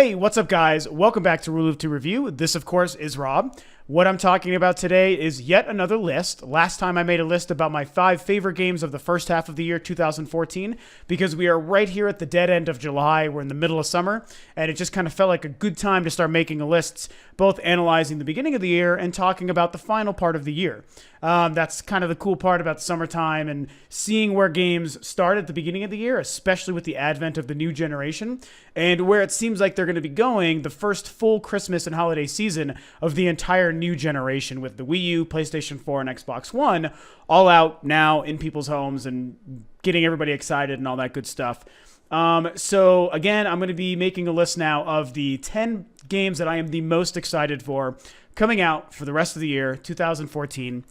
Hey, what's up, guys? Welcome back to Rule of Two Review. This, of course, is Rob. What I'm talking about today is yet another list. Last time I made a list about my 5 favorite games of the first half of the year 2014 because we are right here at the dead end of July. We're in the middle of summer, and it just kind of felt like a good time to start making a list, both analyzing the beginning of the year and talking about the final part of the year. That's kind of the cool part about the summertime and seeing where games start at the beginning of the year, especially with the advent of the new generation, and where it seems like they're going to be going the first full Christmas and holiday season of the entire new generation with the Wii U, PlayStation 4, and Xbox One all out now in people's homes and getting everybody excited and all that good stuff. So again, I'm going to be making a list now of the 10 games that I am the most excited for coming out for the rest of the year, 2014.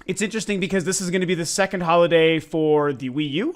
It's interesting because this is going to be the second holiday for the Wii U.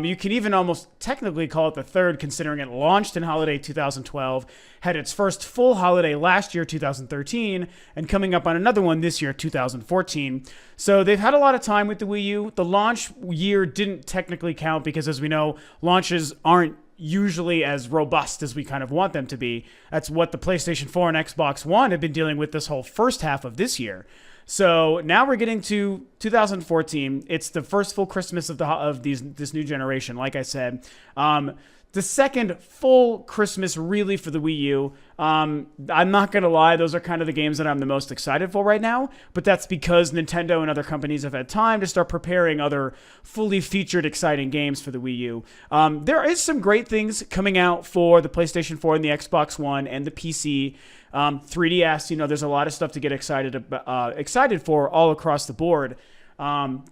You can even almost technically call it the third, considering it launched in holiday 2012, had its first full holiday last year, 2013, and coming up on another one this year, 2014. So they've had a lot of time with the Wii U. The launch year didn't technically count because, as we know, launches aren't usually as robust as we kind of want them to be. That's what the PlayStation 4 and Xbox One have been dealing with this whole first half of this year. So now we're getting to 2014. It's the first full Christmas of this new generation. Like I said, the second full Christmas really for the Wii U. I'm not gonna lie; those are kind of the games that I'm the most excited for right now. But that's because Nintendo and other companies have had time to start preparing other fully featured, exciting games for the Wii U. There is some great things coming out for the PlayStation 4 and the Xbox One and the PC. 3DS, there's a lot of stuff to get excited for all across the board. The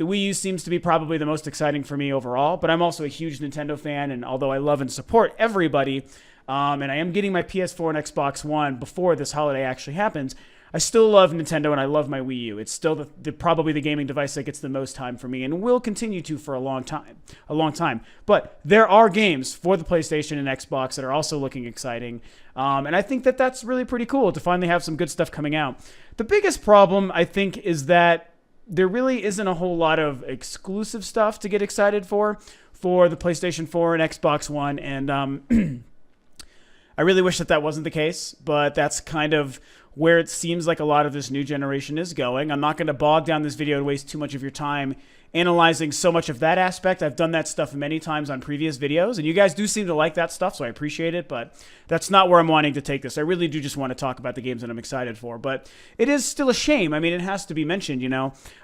Wii U seems to be probably the most exciting for me overall, but I'm also a huge Nintendo fan, and although I love and support everybody, and I am getting my PS4 and Xbox One before this holiday actually happens, I still love Nintendo and I love my Wii U. It's still probably the gaming device that gets the most time for me and will continue to for a long time. But there are games for the PlayStation and Xbox that are also looking exciting. And I think that that's really pretty cool to finally have some good stuff coming out. The biggest problem, I think, is that there really isn't a whole lot of exclusive stuff to get excited for the PlayStation 4 and Xbox One. And I really wish that wasn't the case, but that's kind of where it seems like a lot of this new generation is going. I'm not going to bog down this video and waste too much of your time analyzing so much of that aspect. I've done that stuff many times on previous videos, and you guys do seem to like that stuff, so I appreciate it, but that's not where I'm wanting to take this. I really do just want to talk about the games that I'm excited for, but it is still a shame. I mean, it has to be mentioned,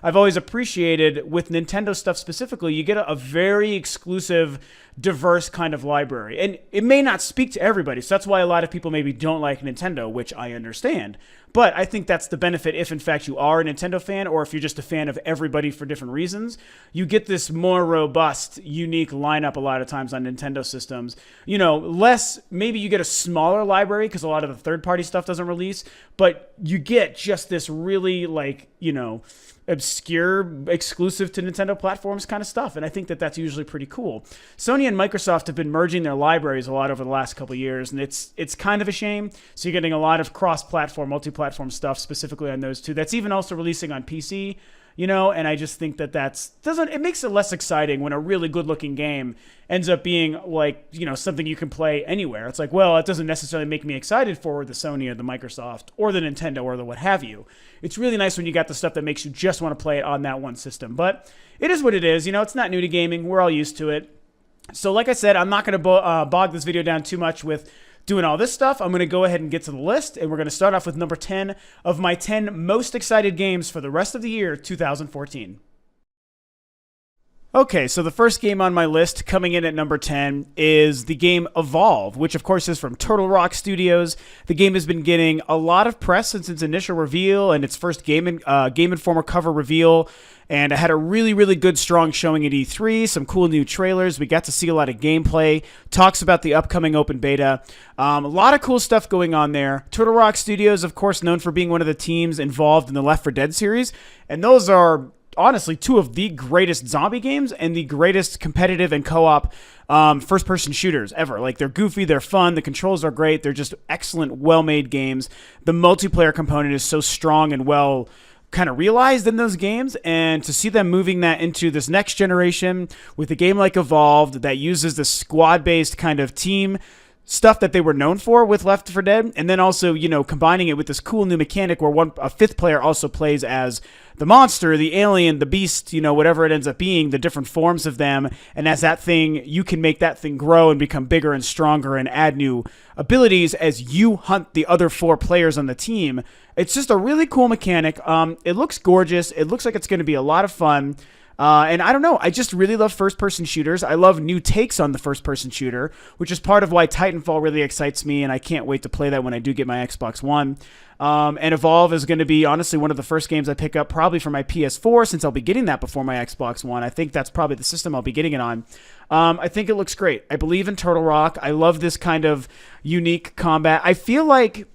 I've always appreciated, with Nintendo stuff specifically, you get a very exclusive, diverse kind of library, and it may not speak to everybody, so that's why a lot of people maybe don't like Nintendo, which I understand. But I think that's the benefit if, in fact, you are a Nintendo fan or if you're just a fan of everybody for different reasons. You get this more robust, unique lineup a lot of times on Nintendo systems. Maybe you get a smaller library because a lot of the third-party stuff doesn't release, but you get just this really, obscure, exclusive to Nintendo platforms kind of stuff, and I think that that's usually pretty cool. Sony and Microsoft have been merging their libraries a lot over the last couple of years, and it's kind of a shame. So you're getting a lot of cross-platform, multi-platform stuff specifically on those two. That's even also releasing on PC, and I just think that it makes it less exciting when a really good-looking game ends up being something you can play anywhere. It's like, well, it doesn't necessarily make me excited for the Sony or the Microsoft or the Nintendo or the what have you. It's really nice when you got the stuff that makes you just want to play it on that one system. But it is what it is. It's not new to gaming. We're all used to it. So like I said, I'm not going to bog this video down too much with doing all this stuff. I'm going to go ahead and get to the list, and we're going to start off with number 10 of my 10 most excited games for the rest of the year 2014. Okay, so the first game on my list coming in at number 10 is the game Evolve, which of course is from Turtle Rock Studios. The game has been getting a lot of press since its initial reveal and its first Game Informer cover reveal. And it had a really, really good, strong showing at E3, some cool new trailers. We got to see a lot of gameplay, talks about the upcoming open beta. A lot of cool stuff going on there. Turtle Rock Studios, of course, known for being one of the teams involved in the Left 4 Dead series. And those are honestly two of the greatest zombie games and the greatest competitive and co-op first-person shooters ever. They're goofy, they're fun, the controls are great, they're just excellent, well-made games. The multiplayer component is so strong and well kind of realized in those games, and to see them moving that into this next generation with a game like Evolved that uses the squad-based kind of team stuff that they were known for with Left 4 Dead, and then also, combining it with this cool new mechanic where a fifth player also plays as the monster, the alien, the beast, whatever it ends up being, the different forms of them, and as that thing, you can make that thing grow and become bigger and stronger and add new abilities as you hunt the other 4 players on the team. It's just a really cool mechanic. It looks gorgeous. It looks like it's going to be a lot of fun. And I don't know, I just really love first-person shooters. I love new takes on the first-person shooter, which is part of why Titanfall really excites me, and I can't wait to play that when I do get my Xbox One. And Evolve is going to be, honestly, one of the first games I pick up probably for my PS4, since I'll be getting that before my Xbox One. I think that's probably the system I'll be getting it on. I think it looks great. I believe in Turtle Rock. I love this kind of unique combat. I feel like,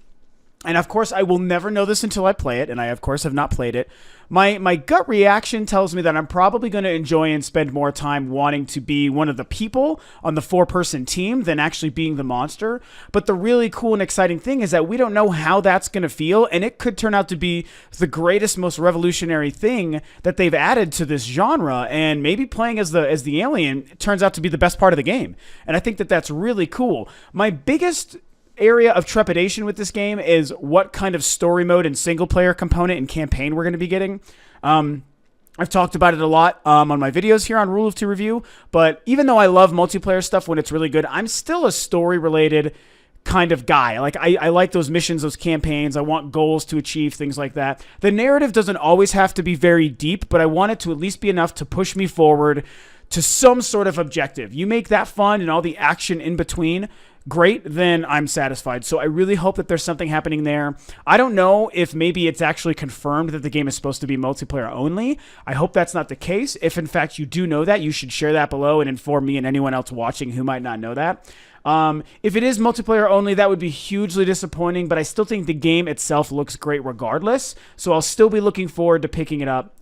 and of course I will never know this until I play it, and I of course have not played it, my gut reaction tells me that I'm probably going to enjoy and spend more time wanting to be one of the people on the 4-person team than actually being the monster. But the really cool and exciting thing is that we don't know how that's going to feel, and it could turn out to be the greatest, most revolutionary thing that they've added to this genre, and maybe playing as the alien turns out to be the best part of the game. And I think that that's really cool. My biggest area of trepidation with this game is what kind of story mode and single player component and campaign we're going to be getting. I've talked about it a lot on my videos here on Rule of Two Review, but even though I love multiplayer stuff when it's really good, I'm still a story related kind of guy. Like I like those missions, those campaigns. I want goals to achieve, things like that. The narrative doesn't always have to be very deep, but I want it to at least be enough to push me forward to some sort of objective. You make that fun and all the action in between great, then I'm satisfied. So I really hope that there's something happening there. I don't know if maybe it's actually confirmed that the game is supposed to be multiplayer only. I hope that's not the case. If in fact you do know that, you should share that below and inform me and anyone else watching who might not know that. If it is multiplayer only, that would be hugely disappointing, but I still think the game itself looks great regardless, so I'll still be looking forward to picking it up.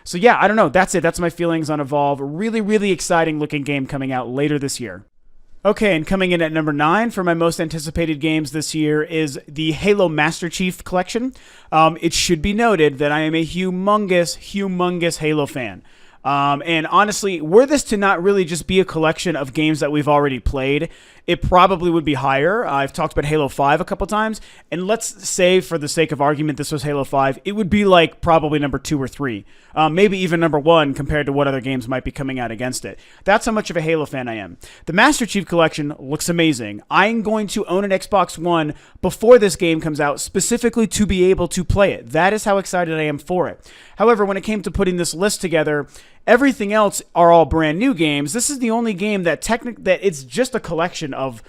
So yeah, I don't know. That's it. That's my feelings on Evolve. Really, really exciting looking game coming out later this year. Okay, and coming in at number 9 for my most anticipated games this year is the Halo Master Chief Collection. It should be noted that I am a humongous Halo fan. And honestly, were this to not really just be a collection of games that we've already played, it probably would be higher. I've talked about Halo 5 a couple times, and let's say for the sake of argument this was Halo 5, it would be like probably number 2 or 3, maybe even number 1 compared to what other games might be coming out against it. That's how much of a Halo fan I am. The Master Chief Collection looks amazing. I'm going to own an Xbox One before this game comes out, specifically to be able to play it. That is how excited I am for it. However, when it came to putting this list together, everything else are all brand new games. This is the only game that that it's just a collection of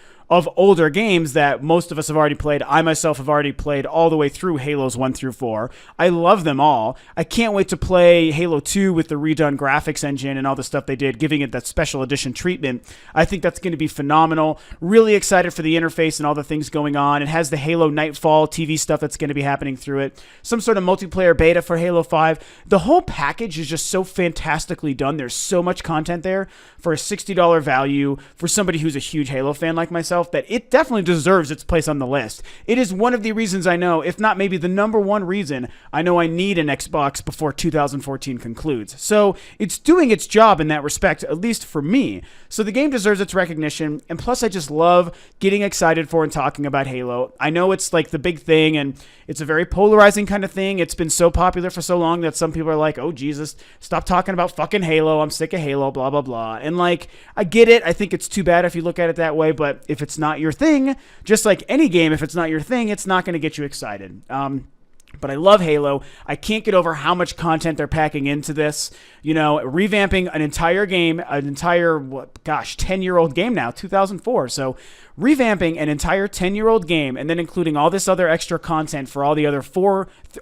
older games that most of us have already played. I myself have already played all the way through Halos 1 through 4. I love them all. I can't wait to play Halo 2 with the redone graphics engine and all the stuff they did, giving it that special edition treatment. I think that's going to be phenomenal. Really excited for the interface and all the things going on. It has the Halo Nightfall TV stuff that's going to be happening through it. Some sort of multiplayer beta for Halo 5. The whole package is just so fantastically done. There's so much content there for a $60 value for somebody who's a huge Halo fan like myself, that it definitely deserves its place on the list. It is one of the reasons I know, if not maybe the number one reason, I know I need an Xbox before 2014 concludes. So it's doing its job in that respect, at least for me. So the game deserves its recognition, and plus I just love getting excited for and talking about Halo. I know it's like the big thing, and it's a very polarizing kind of thing. It's been so popular for so long that some people are like, oh Jesus, stop talking about fucking Halo, I'm sick of Halo, blah blah blah. And like, I get it, I think it's too bad if you look at it that way, but if it's not your thing, just like any game, if it's not your thing, it's not going to get you excited. But I love Halo. I can't get over how much content they're packing into this. You know, revamping an entire game, an entire, 10-year-old game now, 2004. So revamping an entire 10-year-old game and then including all this other extra content for all the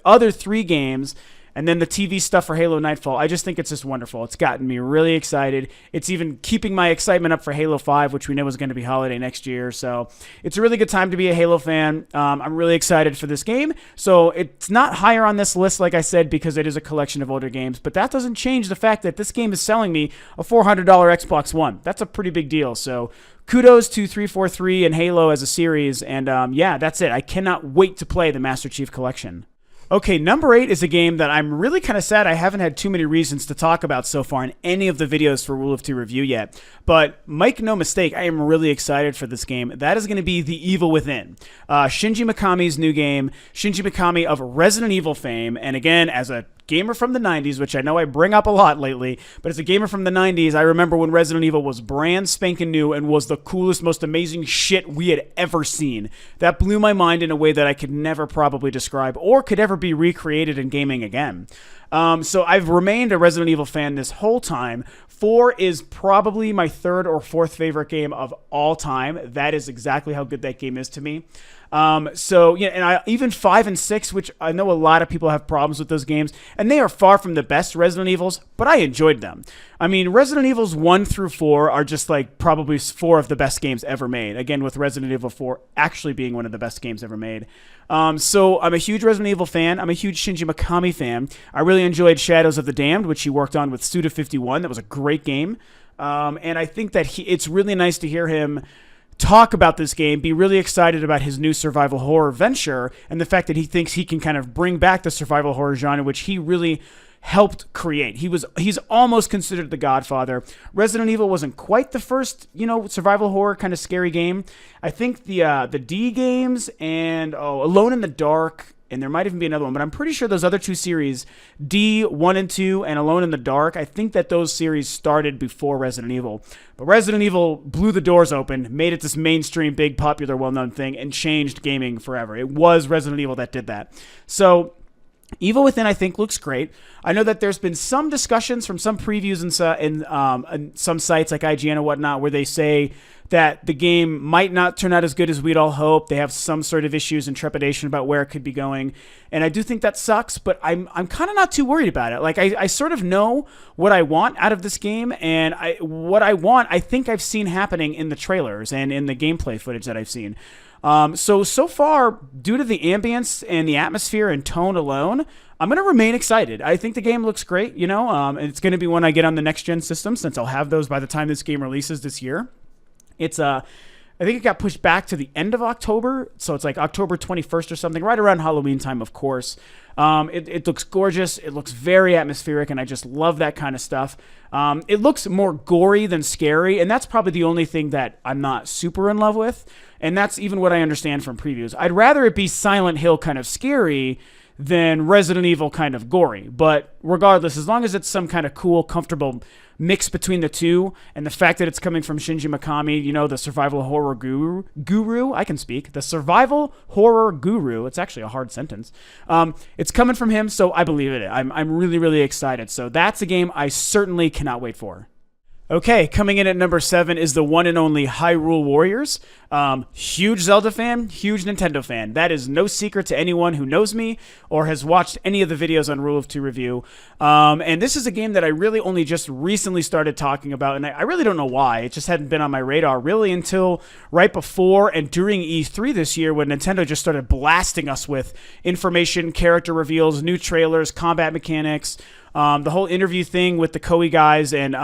other three games, and then the TV stuff for Halo Nightfall. I just think it's just wonderful. It's gotten me really excited. It's even keeping my excitement up for Halo 5, which we know is going to be holiday next year. So it's a really good time to be a Halo fan. I'm really excited for this game. So it's not higher on this list, like I said, because it is a collection of older games. But that doesn't change the fact that this game is selling me a $400 Xbox One. That's a pretty big deal. So kudos to 343 and Halo as a series. And yeah, that's it. I cannot wait to play the Master Chief Collection. Okay, number 8 is a game that I'm really kind of sad I haven't had too many reasons to talk about so far in any of the videos for Rule of Two Review yet. But make no mistake, I am really excited for this game. That is going to be The Evil Within. Shinji Mikami's new game. Shinji Mikami of Resident Evil fame. And again, as a gamer from the 90s, which I know I bring up a lot lately, but as a gamer from the 90s, I remember when Resident Evil was brand spanking new and was the coolest, most amazing shit we had ever seen. That blew my mind in a way that I could never probably describe or could ever be recreated in gaming again. So I've remained a Resident Evil fan this whole time. 4 is probably my third or fourth favorite game of all time. That is exactly how good that game is to me. So yeah, and even 5 and 6, which I know a lot of people have problems with those games, and they are far from the best Resident Evils, but I enjoyed them. I mean, Resident Evils 1 through 4 are just like probably 4 of the best games ever made. Again, with Resident Evil 4 actually being one of the best games ever made. So I'm a huge Resident Evil fan. I'm a huge Shinji Mikami fan. I really enjoyed Shadows of the Damned, which he worked on with Suda51. That was a great game. And I think that it's really nice to hear him talk about this game, be really excited about his new survival horror venture, and the fact that he thinks he can kind of bring back the survival horror genre, which he really helped create. He's almost considered the godfather. Resident Evil wasn't quite the first, survival horror kind of scary game. I think the D games and Alone in the Dark, and there might even be another one, but I'm pretty sure those other two series, D, 1 and 2, and Alone in the Dark, I think that those series started before Resident Evil. But Resident Evil blew the doors open, made it this mainstream, big, popular, well-known thing, and changed gaming forever. It was Resident Evil that did that. So Evil Within, I think, looks great. I know that there's been some discussions from some previews in some sites like IGN and whatnot where they say that the game might not turn out as good as we'd all hope. They have some sort of issues and trepidation about where it could be going. And I do think that sucks, but I'm kind of not too worried about it. Like, I sort of know what I want out of this game, and what I want, I think I've seen happening in the trailers and in the gameplay footage that I've seen. So far, due to the ambience and the atmosphere and tone alone, I'm going to remain excited. I think the game looks great, and it's going to be one I get on the next-gen system, since I'll have those by the time this game releases this year. I think it got pushed back to the end of October, so it's like October 21st or something, right around Halloween time, of course. It looks gorgeous. It looks very atmospheric, and I just love that kind of stuff. It looks more gory than scary, and that's probably the only thing that I'm not super in love with, and that's even what I understand from previews. I'd rather it be Silent Hill kind of scary than Resident Evil kind of gory, but regardless, as long as it's some kind of cool, comfortable mix between the two, and the fact that it's coming from Shinji Mikami, the survival horror guru, I can speak, the survival horror guru, it's actually a hard sentence, it's coming from him, so I believe in it. I'm really, really excited, so that's a game I certainly cannot wait for. Okay, coming in at number 7 is the one and only Hyrule Warriors. Huge Zelda fan, huge Nintendo fan. That is no secret to anyone who knows me or has watched any of the videos on Rule of Two Review. And this is a game that I really only just recently started talking about, and I really don't know why. It just hadn't been on my radar really until right before and during E3 this year, when Nintendo just started blasting us with information, character reveals, new trailers, combat mechanics, the whole interview thing with the Koei guys and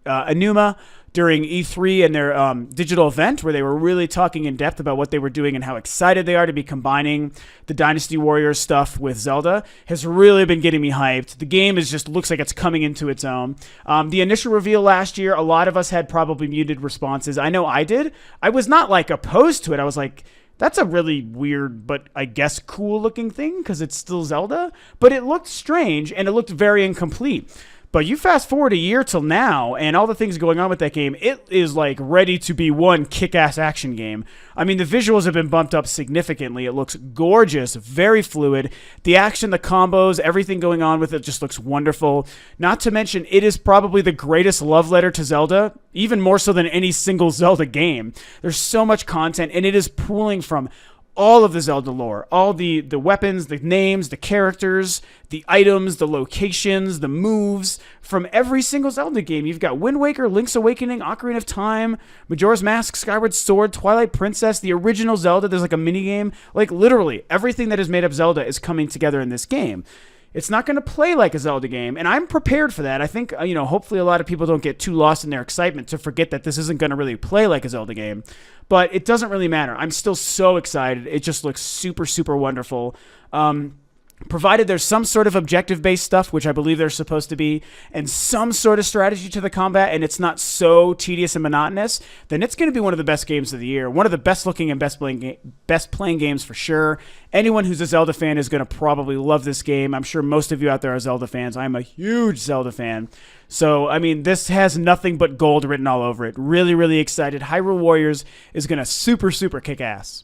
Anuma during E3 and their digital event, where they were really talking in depth about what they were doing and how excited they are to be combining the Dynasty Warriors stuff with Zelda, has really been getting me hyped. The game looks like it's coming into its own. The initial reveal last year, a lot of us had probably muted responses. I know I did. I was not opposed to it. I was like, that's a really weird, but I guess cool looking thing because it's still Zelda. But it looked strange and it looked very incomplete. But you fast forward a year till now, and all the things going on with that game, it is ready to be one kick-ass action game. I mean, the visuals have been bumped up significantly. It looks gorgeous, very fluid. The action, the combos, everything going on with it just looks wonderful. Not to mention, it is probably the greatest love letter to Zelda, even more so than any single Zelda game. There's so much content, and it is pulling from all of the Zelda lore, all the weapons, the names, the characters, the items, the locations, the moves from every single Zelda game. You've got Wind Waker, Link's Awakening, Ocarina of Time, Majora's Mask, Skyward Sword, Twilight Princess, the original Zelda. There's a mini game. Literally everything that has made up Zelda is coming together in this game. It's not going to play like a Zelda game, and I'm prepared for that. I think, hopefully a lot of people don't get too lost in their excitement to forget that this isn't going to really play like a Zelda game, but it doesn't really matter. I'm still so excited. It just looks super, super wonderful. Provided there's some sort of objective-based stuff, which I believe there's supposed to be, and some sort of strategy to the combat, and it's not so tedious and monotonous, then it's going to be one of the best games of the year. One of the best-looking and best-playing games for sure. Anyone who's a Zelda fan is going to probably love this game. I'm sure most of you out there are Zelda fans. I'm a huge Zelda fan. So, I mean, this has nothing but gold written all over it. Really, really excited. Hyrule Warriors is going to super, super kick ass.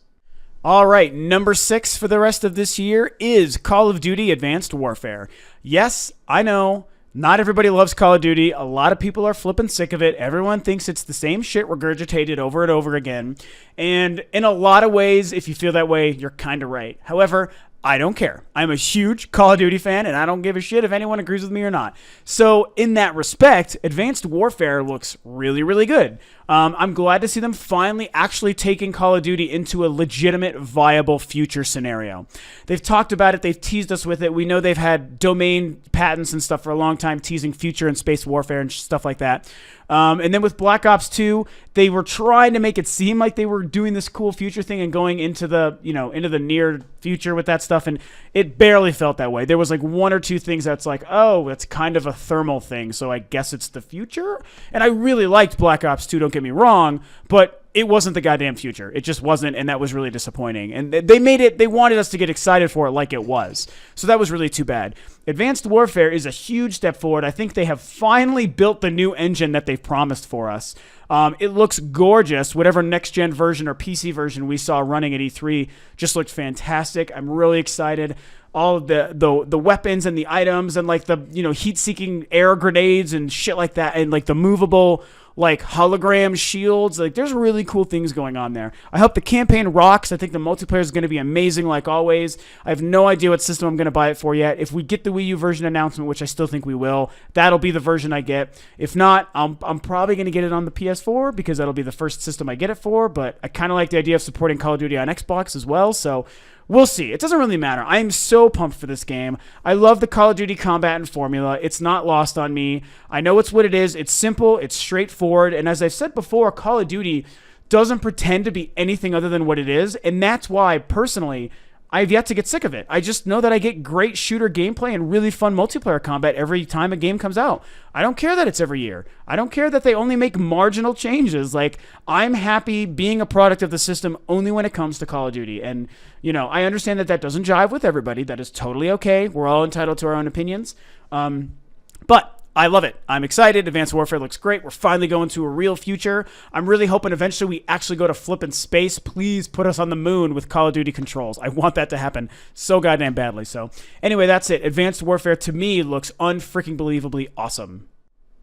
All right, number 6 for the rest of this year is Call of Duty Advanced Warfare. Yes, I know, not everybody loves Call of Duty. A lot of people are flipping sick of it. Everyone thinks it's the same shit regurgitated over and over again. And in a lot of ways, if you feel that way, you're kind of right. However, I don't care. I'm a huge Call of Duty fan, and I don't give a shit if anyone agrees with me or not. So in that respect, Advanced Warfare looks really, really good. I'm glad to see them finally actually taking Call of Duty into a legitimate, viable future scenario. They've talked about it. They've teased us with it. We know they've had domain patents and stuff for a long time, teasing future and space warfare and stuff like that. And then with Black Ops 2, they were trying to make it seem like they were doing this cool future thing and going into the, into the near future with that stuff. And it barely felt that way. There was like one or two things that's like, oh, it's kind of a thermal thing, so I guess it's the future. And I really liked Black Ops 2, don't get me wrong, but it wasn't the goddamn future. It just wasn't, and that was really disappointing. And they wanted us to get excited for it like it was. So that was really too bad. Advanced Warfare is a huge step forward. I think they have finally built the new engine that they've promised for us. It looks gorgeous. Whatever next-gen version or PC version we saw running at E3 just looked fantastic. I'm really excited. All of the weapons and the items and like the heat-seeking air grenades and shit like that, and like the movable like hologram shields. Like there's really cool things going on there. I hope the campaign rocks. I think the multiplayer is going to be amazing like always. I have no idea what system I'm going to buy it for yet. If we get the Wii U version announcement, which I still think we will, that'll be the version I get. If not, I'm probably going to get it on the PS4 because that'll be the first system I get it for, but I kind of like the idea of supporting Call of Duty on Xbox as well, so we'll see. It doesn't really matter. I am so pumped for this game. I love the Call of Duty combat and formula. It's not lost on me. I know it's what it is. It's simple. It's straightforward. And as I've said before, Call of Duty doesn't pretend to be anything other than what it is. And that's why, personally, I've yet to get sick of it. I just know that I get great shooter gameplay and really fun multiplayer combat every time a game comes out. I don't care that it's every year. I don't care that they only make marginal changes. Like, I'm happy being a product of the system only when it comes to Call of Duty. And, I understand that doesn't jive with everybody. That is totally okay. We're all entitled to our own opinions. But I love it. I'm excited. Advanced Warfare looks great. We're finally going to a real future. I'm really hoping eventually we actually go to flipping space. Please put us on the moon with Call of Duty controls. I want that to happen so goddamn badly. So anyway, that's it. Advanced Warfare to me looks unfreaking believably awesome.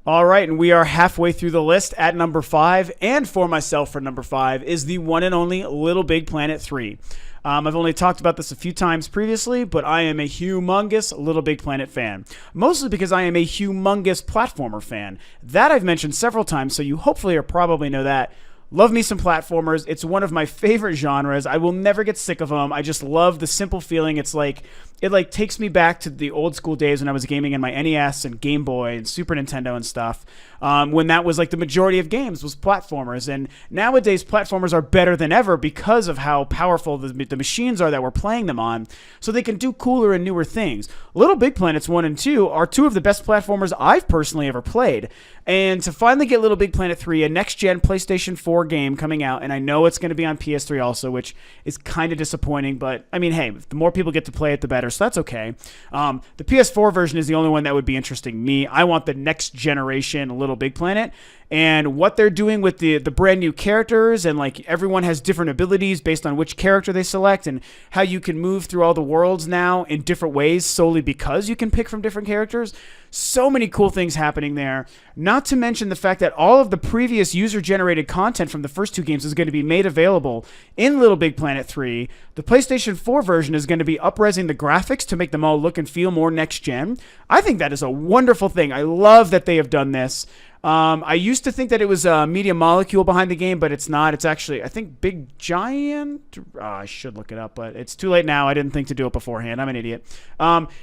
All right, and we are halfway through the list at number 5, and for myself for number 5 is the one and only Little Big Planet 3. I've only talked about this a few times previously, but I am a humongous Little Big Planet fan. Mostly because I am a humongous platformer fan. That I've mentioned several times, so you hopefully or probably know that. Love me some platformers. It's one of my favorite genres. I will never get sick of them. I just love the simple feeling. It's like, it takes me back to the old school days when I was gaming in my NES and Game Boy and Super Nintendo and stuff. When that was like the majority of games was platformers. And nowadays platformers are better than ever because of how powerful the machines are that we're playing them on. So they can do cooler and newer things. Little Big Planets 1 and 2 are two of the best platformers I've personally ever played. And to finally get Little Big Planet 3, a next-gen PlayStation 4 game coming out, and I know it's going to be on PS3 also, which is kind of disappointing, but I mean, hey, the more people get to play it, the better, so that's okay. The PS4 version is the only one that would be interesting me. I want the next generation Little Big Planet, and what they're doing with the brand new characters, and like everyone has different abilities based on which character they select, and how you can move through all the worlds now in different ways solely because you can pick from different characters. So many cool things happening there. Not to mention the fact that all of the previous user-generated content from the first two games is going to be made available in Little Big Planet 3. The PlayStation 4 version is going to be up-resing the graphics to make them all look and feel more next-gen. I think that is a wonderful thing. I love that they have done this. I used to think that it was Media Molecule behind the game, but it's not. It's actually, I think, Big Giant. I should look it up, but it's too late now. I didn't think to do it beforehand. I'm an idiot.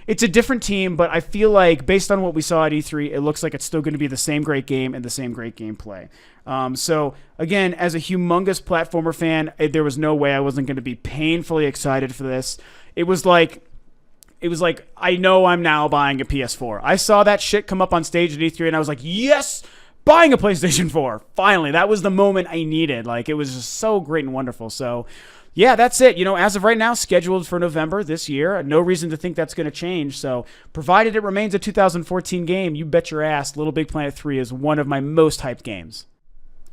It's a different team, but I feel like based on what we saw at E3, it looks like it's still going to be the same great game and the same great gameplay. So, again, as a humongous platformer fan, there was no way I wasn't going to be painfully excited for this. It was like it was like, I know I'm now buying a PS4. I saw that shit come up on stage at E3 and I was like, yes, buying a PlayStation 4. Finally, that was the moment I needed. Like, it was just so great and wonderful. So yeah, that's it. As of right now, scheduled for November this year. No reason to think that's going to change. So provided it remains a 2014 game, you bet your ass Little Big Planet 3 is one of my most hyped games.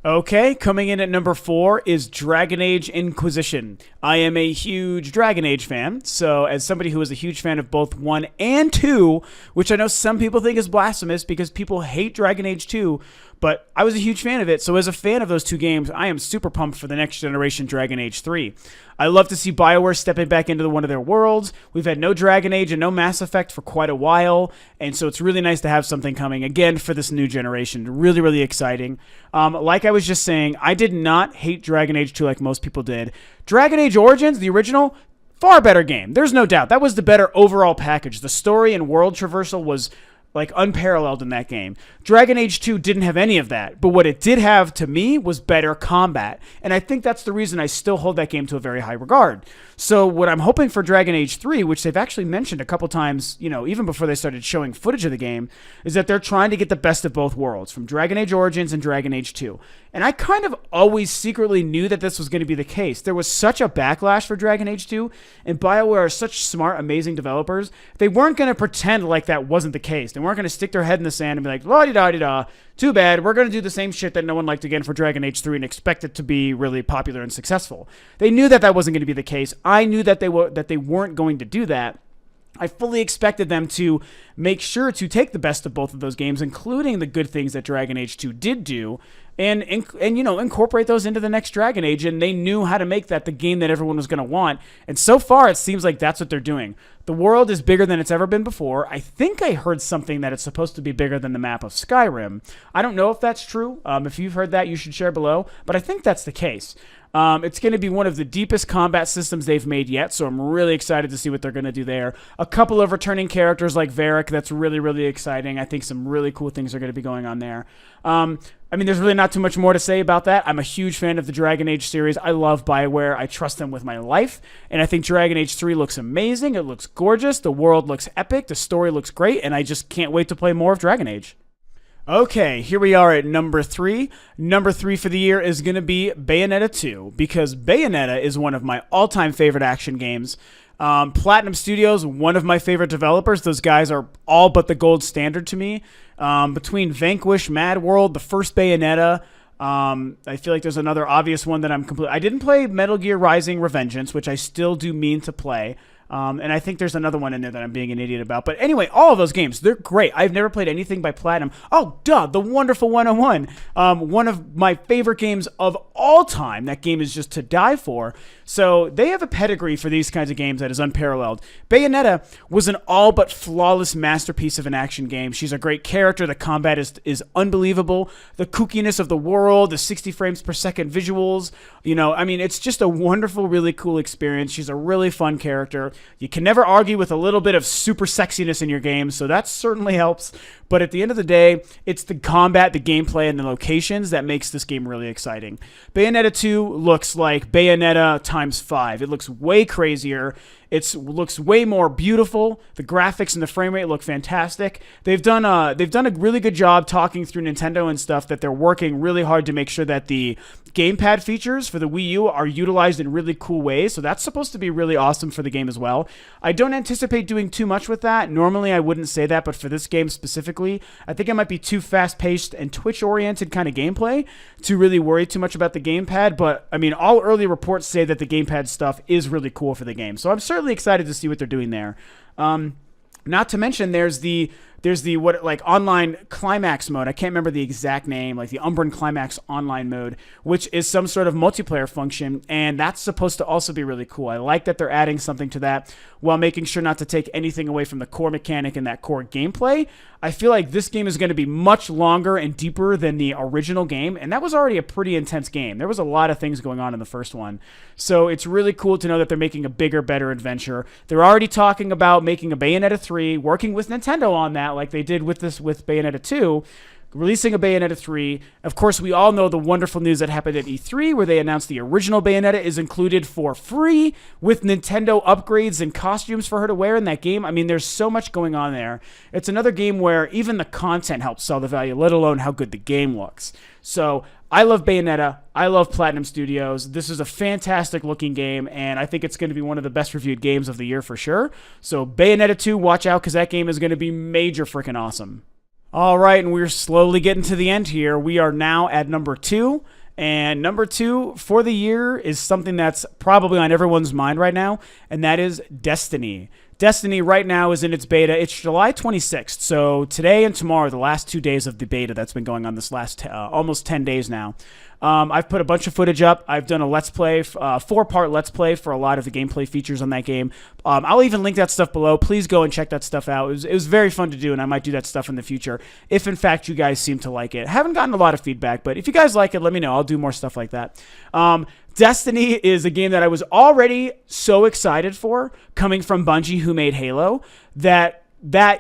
Okay, coming in at number 4 is Dragon Age Inquisition. I am a huge Dragon Age fan, so as somebody who is a huge fan of both 1 and 2, which I know some people think is blasphemous because people hate Dragon Age 2, but I was a huge fan of it, so as a fan of those 2 games, I am super pumped for the next generation Dragon Age 3. I love to see BioWare stepping back into one of their worlds. We've had no Dragon Age and no Mass Effect for quite a while, and so it's really nice to have something coming again for this new generation. Really, really exciting. Like I was just saying, I did not hate Dragon Age 2 like most people did. Dragon Age Origins, the original, far better game. There's no doubt. That was the better overall package. The story and world traversal was like unparalleled in that game. Dragon Age 2 didn't have any of that, but what it did have to me was better combat, and I think that's the reason I still hold that game to a very high regard. So what I'm hoping for Dragon Age 3, which they've actually mentioned a couple times, even before they started showing footage of the game, is that they're trying to get the best of both worlds, from Dragon Age Origins and Dragon Age 2. And I kind of always secretly knew that this was going to be the case. There was such a backlash for Dragon Age 2, and BioWare are such smart, amazing developers. They weren't going to pretend like that wasn't the case. They weren't going to stick their head in the sand and be like, la-di-da-di-da, too bad, we're going to do the same shit that no one liked again for Dragon Age 3 and expect it to be really popular and successful. They knew that wasn't going to be the case. I knew that they weren't going to do that. I fully expected them to make sure to take the best of both of those games, including the good things that Dragon Age 2 did do, and incorporate those into the next Dragon Age, and they knew how to make that the game that everyone was going to want, and so far it seems like that's what they're doing. The world is bigger than it's ever been before. I think I heard something that it's supposed to be bigger than the map of Skyrim. I don't know if that's true. If you've heard that, you should share below, but I think that's the case. It's going to be one of the deepest combat systems they've made yet, so I'm really excited to see what they're going to do there. A couple of returning characters like Varric, that's really, really exciting. I think some really cool things are going to be going on there. There's really not too much more to say about that. I'm a huge fan of the Dragon Age series. I love BioWare. I trust them with my life, and I think Dragon Age 3 looks amazing. It looks gorgeous. The world looks epic. The story looks great, and I just can't wait to play more of Dragon Age. Okay, here we are at number 3. Number 3 for the year is going to be Bayonetta 2, because Bayonetta is one of my all-time favorite action games. Platinum Studios, one of my favorite developers. Those guys are all but the gold standard to me. Between Vanquish, Mad World, the first Bayonetta, I feel like there's another obvious one that I didn't play Metal Gear Rising Revengeance, which I still do mean to play. And I think there's another one in there that I'm being an idiot about. But anyway, all of those games, they're great. I've never played anything by Platinum. Oh, duh, the wonderful 101. One of my favorite games of all time. That game is just to die for. So they have a pedigree for these kinds of games that is unparalleled. Bayonetta was an all but flawless masterpiece of an action game. She's a great character. The combat is unbelievable. The kookiness of the world, the 60 frames per second visuals. It's just a wonderful, really cool experience. She's a really fun character. You can never argue with a little bit of super sexiness in your game, so that certainly helps. But at the end of the day, it's the combat, the gameplay, and the locations that makes this game really exciting. Bayonetta 2 looks like Bayonetta times 5. It looks way crazier. It looks way more beautiful. The graphics and the frame rate look fantastic. They've done a really good job talking through Nintendo and stuff that they're working really hard to make sure that the gamepad features for the Wii U are utilized in really cool ways. So that's supposed to be really awesome for the game as well. I don't anticipate doing too much with that. Normally I wouldn't say that, but for this game specifically, I think it might be too fast-paced and Twitch-oriented kind of gameplay to really worry too much about the gamepad. But all early reports say that the gamepad stuff is really cool for the game. So I'm certainly excited to see what they're doing there. Not to mention there's the online climax mode. I can't remember the exact name, like the Umbran Climax online mode, which is some sort of multiplayer function, and that's supposed to also be really cool. I like that they're adding something to that while making sure not to take anything away from the core mechanic and that core gameplay. I feel like this game is going to be much longer and deeper than the original game, and that was already a pretty intense game. There was a lot of things going on in the first one. So it's really cool to know that they're making a bigger, better adventure. They're already talking about making a Bayonetta 3, working with Nintendo on that like they did with Bayonetta 2. releasing a Bayonetta 3. Of course, we all know the wonderful news that happened at E3 where they announced the original Bayonetta is included for free with Nintendo upgrades and costumes for her to wear in that game. I mean, there's so much going on there. It's another game where even the content helps sell the value, let alone how good the game looks. So I love Bayonetta. I love Platinum Studios. This is a fantastic looking game, and I think it's going to be one of the best reviewed games of the year for sure. So Bayonetta 2, watch out, because that game is going to be major freaking awesome. All right, and we're slowly getting to the end here. We are now at number 2, and number 2 for the year is something that's probably on everyone's mind right now, and that is Destiny. Destiny right now is in its beta. It's July 26th, so today and tomorrow are the last 2 days of the beta that's been going on this last almost 10 days now. I've put a bunch of footage up. I've done a Let's Play, 4-part Let's Play for a lot of the gameplay features on that game. I'll even link that stuff below. Please go and check that stuff out. It was very fun to do, and I might do that stuff in the future if, in fact, you guys seem to like it. Haven't gotten a lot of feedback, but if you guys like it, let me know. I'll do more stuff like that. Destiny is a game that I was already so excited for, coming from Bungie, who made Halo, that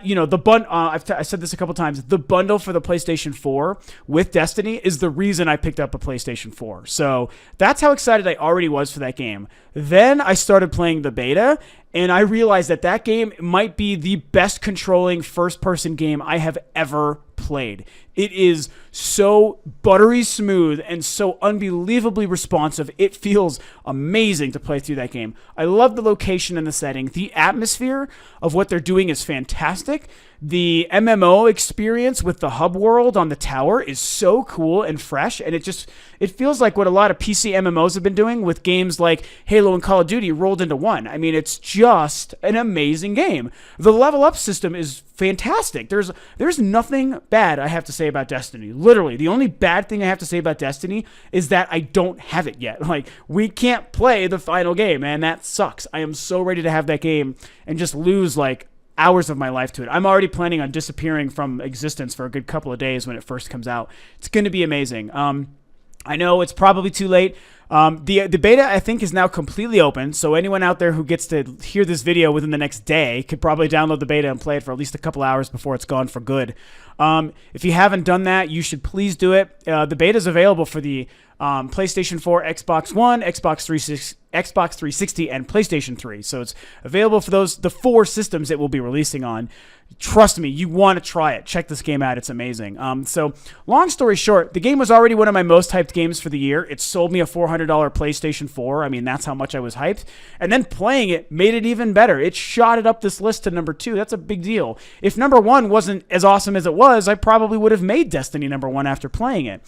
you know, I said this a couple times, the bundle for the PlayStation 4 with Destiny is the reason I picked up a PlayStation 4. So that's how excited I already was for that game. Then I started playing the beta, and I realized that that game might be the best controlling first-person game I have ever played. It is so buttery smooth and so unbelievably responsive. It feels amazing to play through that game. I love the location and the setting. The atmosphere of what they're doing is fantastic. The MMO experience with the hub world on the tower is so cool and fresh, and it feels like what a lot of PC MMOs have been doing with games like Halo and Call of Duty rolled into one. I mean, it's just an amazing game. The level up system is fantastic. There's nothing bad I have to say about Destiny. Literally, the only bad thing I have to say about Destiny is that I don't have it yet. Like, we can't play the final game, man. That sucks. I am so ready to have that game and just lose, like, hours of my life to it. I'm already planning on disappearing from existence for a good couple of days when it first comes out. It's going to be amazing. I know it's probably too late. The beta, I think, is now completely open, so anyone out there who gets to hear this video within the next day could probably download the beta and play it for at least a couple hours before it's gone for good. If you haven't done that, you should please do it. The beta is available for the PlayStation 4, Xbox One, Xbox 360, and PlayStation 3. So it's available for the 4 systems it will be releasing on. Trust me, you want to try it. Check this game out. It's amazing. So long story short, the game was already one of my most hyped games for the year. It sold me a $400 PlayStation 4. I mean, that's how much I was hyped. And then playing it made it even better. It shot it up this list to number 2. That's a big deal. If number 1 wasn't as awesome as it was, I probably would have made Destiny number 1 after playing it.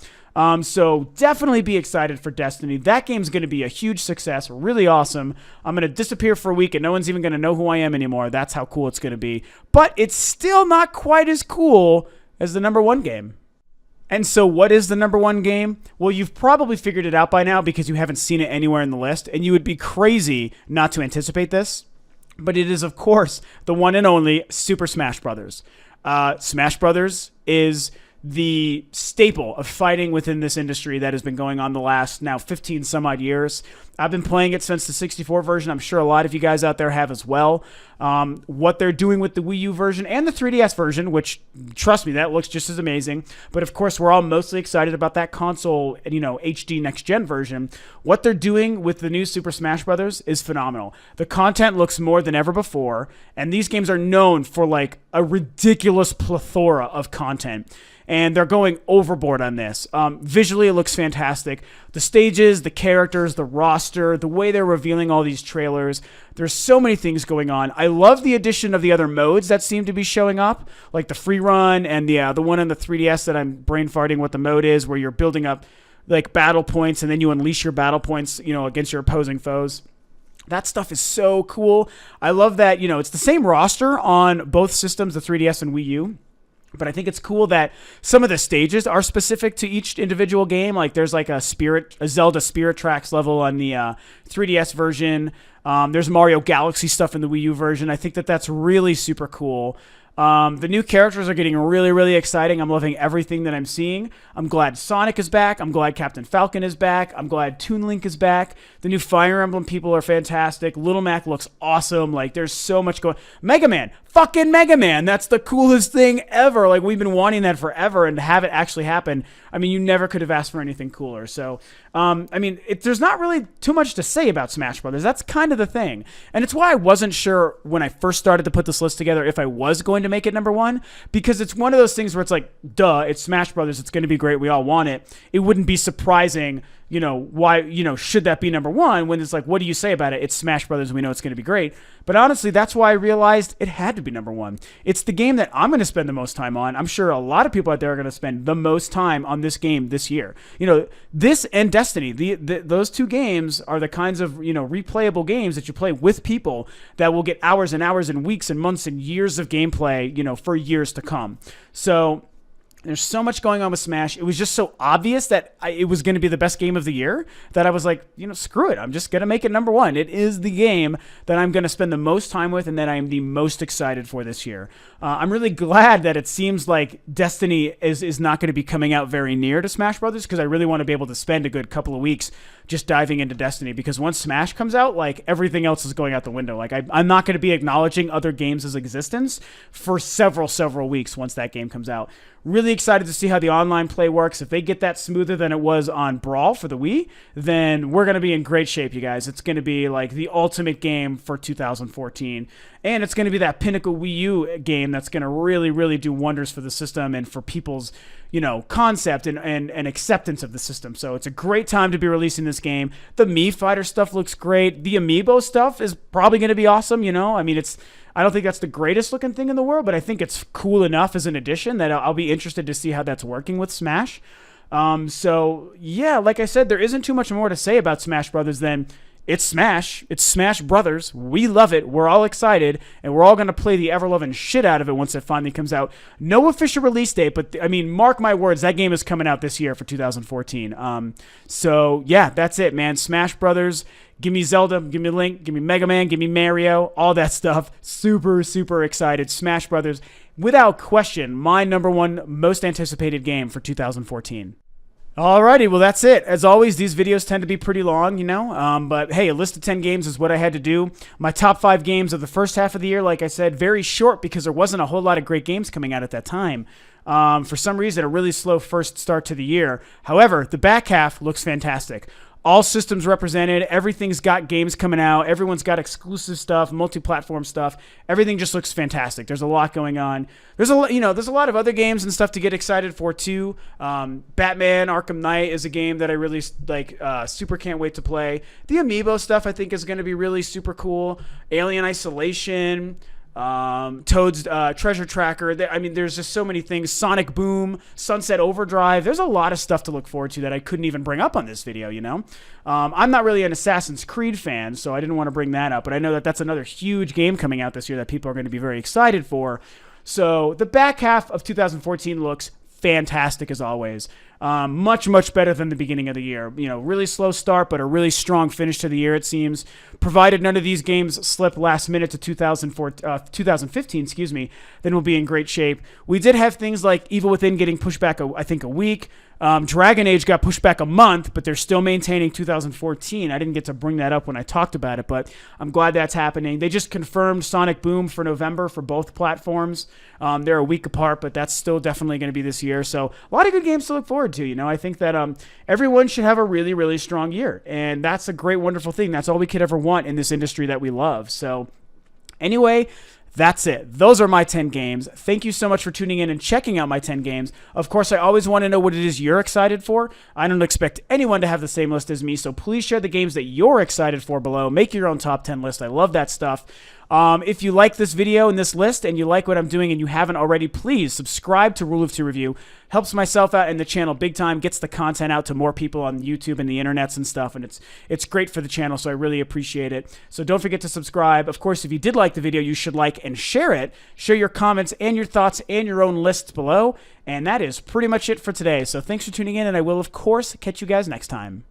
So definitely be excited for Destiny. That game's going to be a huge success, really awesome. I'm going to disappear for a week and no one's even going to know who I am anymore. That's how cool it's going to be. But it's still not quite as cool as the number 1 game. And so what is the number 1 game? Well, you've probably figured it out by now because you haven't seen it anywhere in the list, and you would be crazy not to anticipate this. But it is, of course, the one and only Super Smash Bros. Smash Bros. Is the staple of fighting within this industry that has been going on the last now 15 some odd years. I've been playing it since the 64 version. I'm sure a lot of you guys out there have as well. What they're doing with the Wii U version and the 3DS version, which, trust me, that looks just as amazing. But of course, we're all mostly excited about that console, HD next gen version. What they're doing with the new Super Smash Bros. Is phenomenal. The content looks more than ever before, and these games are known for like a ridiculous plethora of content. And they're going overboard on this. Visually, it looks fantastic. The stages, the characters, the roster, the way they're revealing all these trailers. There's so many things going on. I love the addition of the other modes that seem to be showing up, like the free run and the one on the 3DS that I'm brain farting what the mode is, where you're building up like battle points and then you unleash your battle points, against your opposing foes. That stuff is so cool. I love that, it's the same roster on both systems, the 3DS and Wii U. But I think it's cool that some of the stages are specific to each individual game. Like there's like a Zelda Spirit Tracks level on the 3DS version. There's Mario Galaxy stuff in the Wii U version. I think that's really super cool. The new characters are getting really, really exciting. I'm loving everything that I'm seeing. I'm glad Sonic is back. I'm glad Captain Falcon is back. I'm glad Toon Link is back. The new Fire Emblem people are fantastic. Little Mac looks awesome. Like, there's so much going. Mega Man. Fucking Mega Man. That's the coolest thing ever. Like, we've been wanting that forever, and to have it actually happen, I mean, you never could have asked for anything cooler. So, I mean, there's not really too much to say about Smash Brothers. That's kind of the thing. And it's why I wasn't sure when I first started to put this list together if I was going to make it number one, because it's one of those things where it's like, duh, it's Smash Brothers. It's going to be great. We all want it. It wouldn't be surprising, why, should that be number one when it's like, what do you say about it? It's Smash Brothers. We know it's going to be great. But honestly, that's why I realized it had to be number one. It's the game that I'm going to spend the most time on. I'm sure a lot of people out there are going to spend the most time on this game this year. This and Destiny, those two games are the kinds of, replayable games that you play with people that will get hours and hours and weeks and months and years of gameplay, for years to come. So there's so much going on with Smash. It was just so obvious that it was going to be the best game of the year that I was like, screw it. I'm just going to make it number one. It is the game that I'm going to spend the most time with and that I am the most excited for this year. I'm really glad that it seems like Destiny is not going to be coming out very near to Smash Brothers, because I really want to be able to spend a good couple of weeks just diving into Destiny, because once Smash comes out, like, everything else is going out the window. Like, I'm not going to be acknowledging other games' existence for several weeks once that game comes out. Really excited to see how the online play works. If they get that smoother than it was on Brawl for the Wii, then we're going to be in great shape, you guys. It's going to be like the ultimate game for 2014. And it's going to be that pinnacle Wii U game that's going to really, really do wonders for the system and for people's, concept and acceptance of the system. So it's a great time to be releasing this game. The Mii Fighter stuff looks great. The Amiibo stuff is probably going to be awesome, I mean, I don't think that's the greatest looking thing in the world, but I think it's cool enough as an addition that I'll be interested to see how that's working with Smash. So yeah, like I said, there isn't too much more to say about Smash Brothers than it's Smash. It's Smash Brothers. We love it. We're all excited, and we're all going to play the ever-loving shit out of it once it finally comes out. No official release date, but, I mean, mark my words, that game is coming out this year for 2014. So, yeah, that's it, man. Smash Brothers. Give me Zelda, give me Link, give me Mega Man, give me Mario, all that stuff. Super, super excited. Smash Brothers, without question, my number one most anticipated game for 2014. Alrighty, well, that's it. As always, these videos tend to be pretty long, but hey, a list of 10 games is what I had to do. My top 5 games of the first half of the year, like I said, very short because there wasn't a whole lot of great games coming out at that time. For some reason, a really slow first start to the year. However, the back half looks fantastic. All systems represented. Everything's got games coming out. Everyone's got exclusive stuff, multi-platform stuff. Everything just looks fantastic. There's a lot going on. There's a lot of other games and stuff to get excited for too. Batman Arkham Knight is a game that I really like. Super can't wait to play. The Amiibo stuff I think is going to be really super cool. Alien Isolation. Toad's Treasure Tracker. I mean, there's just so many things. Sonic Boom, Sunset Overdrive. There's a lot of stuff to look forward to that I couldn't even bring up on this video, I'm not really an Assassin's Creed fan, so I didn't want to bring that up, but I know that that's another huge game coming out this year that people are going to be very excited for. So the back half of 2014 looks fantastic as always. Much better than the beginning of the year. Really slow start, but a really strong finish to the year, it seems. Provided none of these games slip last minute to 2015, then we'll be in great shape. We did have things like Evil Within getting pushed back, I think, a week. Dragon Age got pushed back a month, but they're still maintaining 2014. I didn't get to bring that up when I talked about it, but I'm glad that's happening. They just confirmed Sonic Boom for November for both platforms. They're a week apart, but that's still definitely going to be this year. So a lot of good games to look forward to. I think that everyone should have a really, really strong year, and that's a great, wonderful thing. That's all we could ever want in this industry that we love. So anyway, that's it. Those are my 10 games. Thank you so much for tuning in and checking out my 10 games. Of course, I always want to know what it is you're excited for. I don't expect anyone to have the same list as me, so please share the games that you're excited for below. Make your own top 10 list. I love that stuff. If you like this video and this list and you like what I'm doing and you haven't already, please subscribe to Rule of Two Review. Helps myself out and the channel big time, gets the content out to more people on YouTube and the internets and stuff, and it's great for the channel, so I really appreciate it. So don't forget to subscribe. Of course, if you did like the video, you should like and share it. Share your comments and your thoughts and your own lists below, and that is pretty much it for today. So thanks for tuning in, and I will, of course, catch you guys next time.